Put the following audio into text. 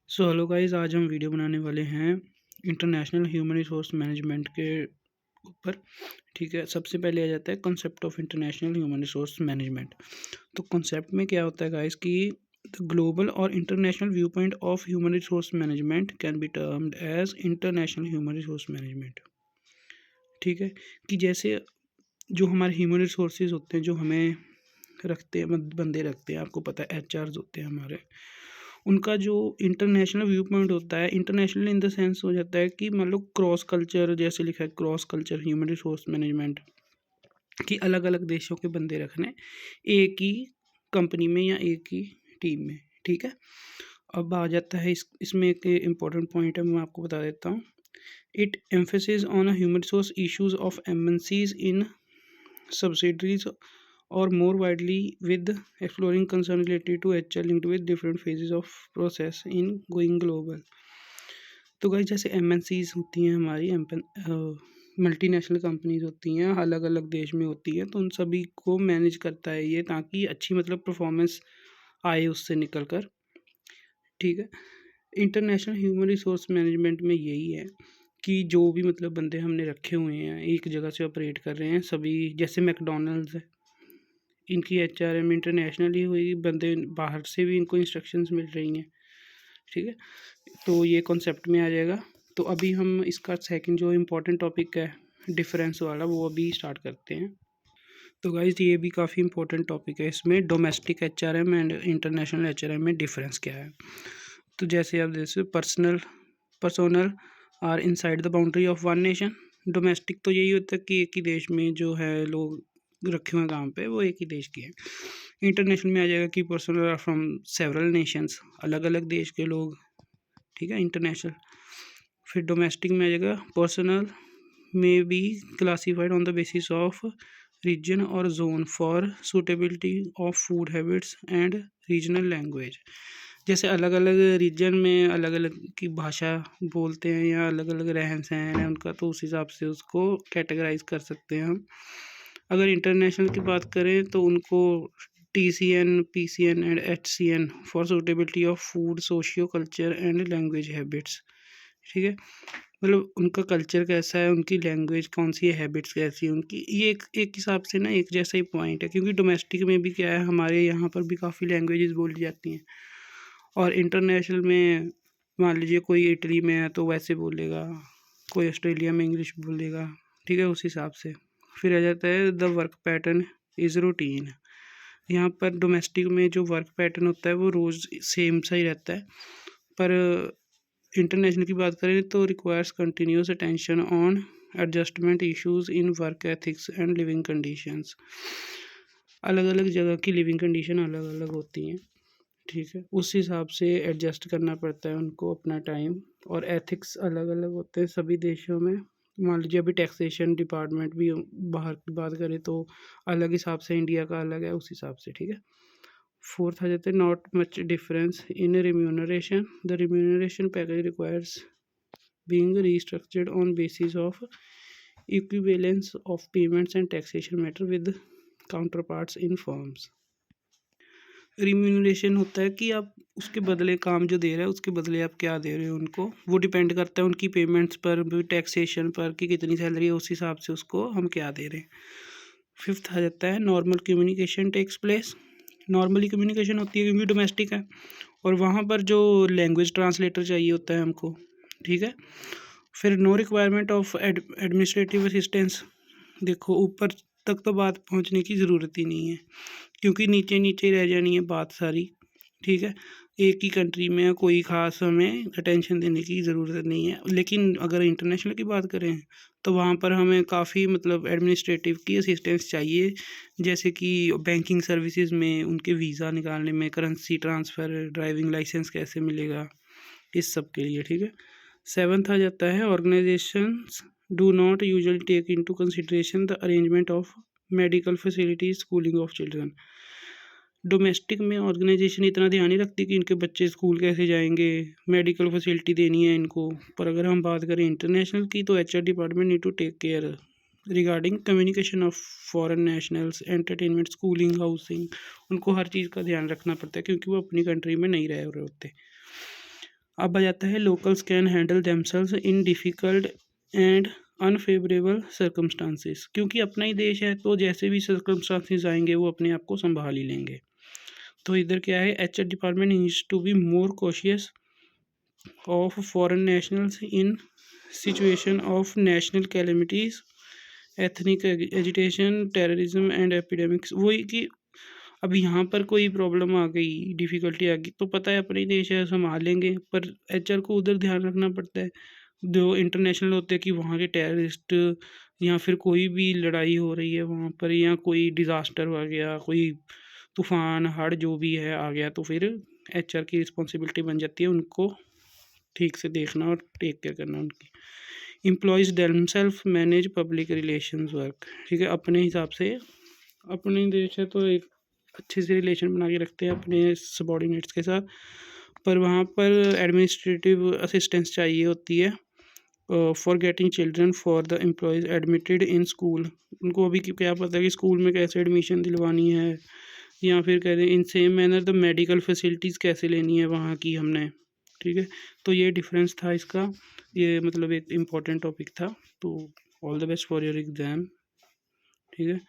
So hello guys, आज हम video बनाने वाले हैं इंटरनेशनल ह्यूमन रिसोर्स मैनेजमेंट के ऊपर। ठीक है, सबसे पहले आ जाता है concept of international human resource management. तो कॉन्सेप्ट में क्या होता है गाइस कि द ग्लोबल और international view point of human resource management can be termed as international human resource management. ठीक है, कि जैसे जो हमारे ह्यूमन रिसोर्सेज होते हैं, जो हमें रखते हैं, बंदे रखते हैं, आपको पता है एचआरस होते हैं हमारे, उनका जो इंटरनेशनल व्यू पॉइंट होता है, इंटरनेशनल इन द सेंस हो जाता है कि मान लो क्रॉस कल्चर, जैसे लिखा है cross culture human resource management, कि अलग अलग देशों के बंदे रखने एक ही कंपनी में या एक ही टीम में। ठीक है, अब आ जाता है इसमें एक इम्पोर्टेंट पॉइंट है, मैं आपको बता देता हूँ। It emphasis on a human resource issues of MNCs in subsidiaries or more widely with exploring concern related to HR linked with different phases of process in going global। तो guys, जैसे MNCs होती हैं हमारी, multinational companies होती हैं, अलग अलग देश में होती हैं, तो उन सभी को मैनेज करता है ये, ताकि अच्छी मतलब परफॉर्मेंस आए उससे निकल कर। ठीक है, इंटरनेशनल ह्यूमन रिसोर्स मैनेजमेंट में यही है कि जो भी मतलब बंदे हमने रखे हुए हैं एक जगह से ऑपरेट कर रहे हैं सभी, जैसे मैकडोनल्ड्स है, इनकी एचआरएम इंटरनेशनल ही हुई, बंदे बाहर से भी इनको इंस्ट्रक्शंस मिल रही हैं। ठीक है, तो ये कॉन्सेप्ट में आ जाएगा। तो अभी हम इसका सेकंड जो इम्पोर्टेंट टॉपिक है डिफरेंस वाला, वो अभी स्टार्ट करते हैं। तो गाइज, ये भी काफ़ी इंपॉर्टेंट टॉपिक है, इसमें domestic HRM and international HRM में डिफरेंस क्या है। तो जैसे आप जैसे personal are inside the boundary of one nation. Domestic तो यही होता है कि एक ही देश में जो है लोग रखे हुए काम पे वो एक ही देश के हैं। इंटरनेशनल में आ जाएगा कि personnel are from several nations, अलग अलग देश के लोग। ठीक है, इंटरनेशनल। फिर डोमेस्टिक में आ जाएगा पर्सनल में be classified on the basis of region और zone for suitability of food habits and regional language. जैसे अलग अलग रीजन में अलग अलग की भाषा बोलते हैं या अलग अलग रहन सहन है उनका, तो उस हिसाब से उसको कैटेगराइज कर सकते हैं हम। अगर इंटरनेशनल की बात करें तो उनको TCN, PCN and HCN for suitability of food, socio culture and language habits. ठीक है, मतलब उनका कल्चर कैसा है, उनकी लैंग्वेज कौन सी है, हैबिट्स कैसी है उनकी, ये एक हिसाब से ना एक जैसा ही पॉइंट है, क्योंकि डोमेस्टिक में भी क्या है, हमारे यहाँ पर भी काफ़ी लैंग्वेजेस बोली जाती हैं, और इंटरनेशनल में मान लीजिए कोई इटली में है तो वैसे बोलेगा, कोई ऑस्ट्रेलिया में इंग्लिश बोलेगा। ठीक है, उस हिसाब से। फिर आ जाता है the work pattern is routine. यहाँ पर डोमेस्टिक में जो वर्क पैटर्न होता है वो रोज़ सेम सा ही रहता है, पर इंटरनेशनल की बात करें तो requires continuous attention on adjustment issues in work ethics and living conditions. अलग अलग जगह की लिविंग कंडीशन अलग अलग होती हैं। ठीक है, उस हिसाब से एडजस्ट करना पड़ता है उनको अपना टाइम, और एथिक्स अलग अलग होते हैं सभी देशों में। मान लीजिए अभी टैक्सेशन डिपार्टमेंट भी बाहर की बात करें तो अलग हिसाब से, इंडिया का अलग है उस हिसाब से। ठीक है, फोर्थ आ जाते हैं not much difference in remuneration. The remuneration package requires being restructured on basis of equivalence of payments and taxation matter with counterparts in firms। Remuneration होता है कि आप उसके बदले काम जो दे रहे हैं उसके बदले आप क्या दे रहे हो उनको, वो डिपेंड करता है उनकी पेमेंट्स पर, टैक्सेशन पर, कि कितनी सैलरी है उस हिसाब से उसको हम क्या दे रहे हैं। फिफ्थ आ जाता है normal communication takes place. Normally communication होती है क्योंकि डोमेस्टिक है, और वहाँ पर जो लैंग्वेज ट्रांसलेटर चाहिए होता है हमको। ठीक है, फिर no requirement of administrative assistance. देखो, ऊपर तक तो बात पहुंचने की ज़रूरत ही नहीं है, क्योंकि नीचे नीचे रह जानी है बात सारी। ठीक है, एक ही कंट्री में कोई ख़ास हमें अटेंशन देने की ज़रूरत नहीं है। लेकिन अगर इंटरनेशनल की बात करें तो वहाँ पर हमें काफ़ी मतलब एडमिनिस्ट्रेटिव की असिस्टेंस चाहिए, जैसे कि बैंकिंग सर्विसेज में, उनके वीज़ा निकालने में, करेंसी ट्रांसफ़र, ड्राइविंग लाइसेंस कैसे मिलेगा, इस सब के लिए। ठीक है, सेवन्थ आ जाता है organisations do not usually take into consideration the arrangement of medical facilities, schooling of children. Domestic में ऑर्गेनाइजेशन इतना ध्यान नहीं रखती कि इनके बच्चे स्कूल कैसे जाएंगे, मेडिकल फैसिलिटी देनी है इनको। पर अगर हम बात करें इंटरनेशनल की तो HR department need to take care regarding communication of foreign nationals, entertainment, schooling, housing. उनको हर चीज़ का ध्यान रखना पड़ता है क्योंकि वो अपनी कंट्री में नहीं रह रहे होते। अब आ जाता है locals can handle themselves in difficult and unfavourable circumstances, क्योंकि अपना ही देश है तो जैसे भी सर्कमस्टांसेस आएंगे वो अपने आप को संभाल ही लेंगे। तो इधर क्या है, HR department needs to be more cautious of foreign nationals in situation of national calamities, ethnic agitation, terrorism and epidemics. वही कि अब यहाँ पर कोई प्रॉब्लम आ गई, डिफ़िकल्टी आ गई, तो पता है अपने ही देश है संभाल लेंगे, पर एचआर को उधर ध्यान रखना पड़ता है जो इंटरनेशनल होते हैं कि वहाँ के टेररिस्ट या फिर कोई भी लड़ाई हो रही है वहाँ पर, या कोई डिज़ास्टर आ गया, कोई तूफ़ान हड़ जो भी है आ गया, तो फिर एचआर की रिस्पॉन्सिबिलिटी बन जाती है उनको ठीक से देखना और टेक केयर करना उनकी। Employees themselves manage public relations work, ठीक है, अपने हिसाब से अपने देश है तो एक अच्छे से रिलेशन बना के रखते हैं अपने सबॉर्डिनेट्स के साथ, पर वहाँ पर एडमिनिस्ट्रेटिव असिस्टेंस चाहिए होती है for getting children for the employees admitted in school. उनको अभी क्या पता है कि स्कूल में कैसे एडमिशन दिलवानी है, या फिर कह दें in same manner the medical facilities कैसे लेनी है वहाँ की हमने, ठीक है। तो ये डिफरेंस था इसका, ये मतलब एक इम्पॉर्टेंट टॉपिक था। तो all the best for your exam, ठीक है।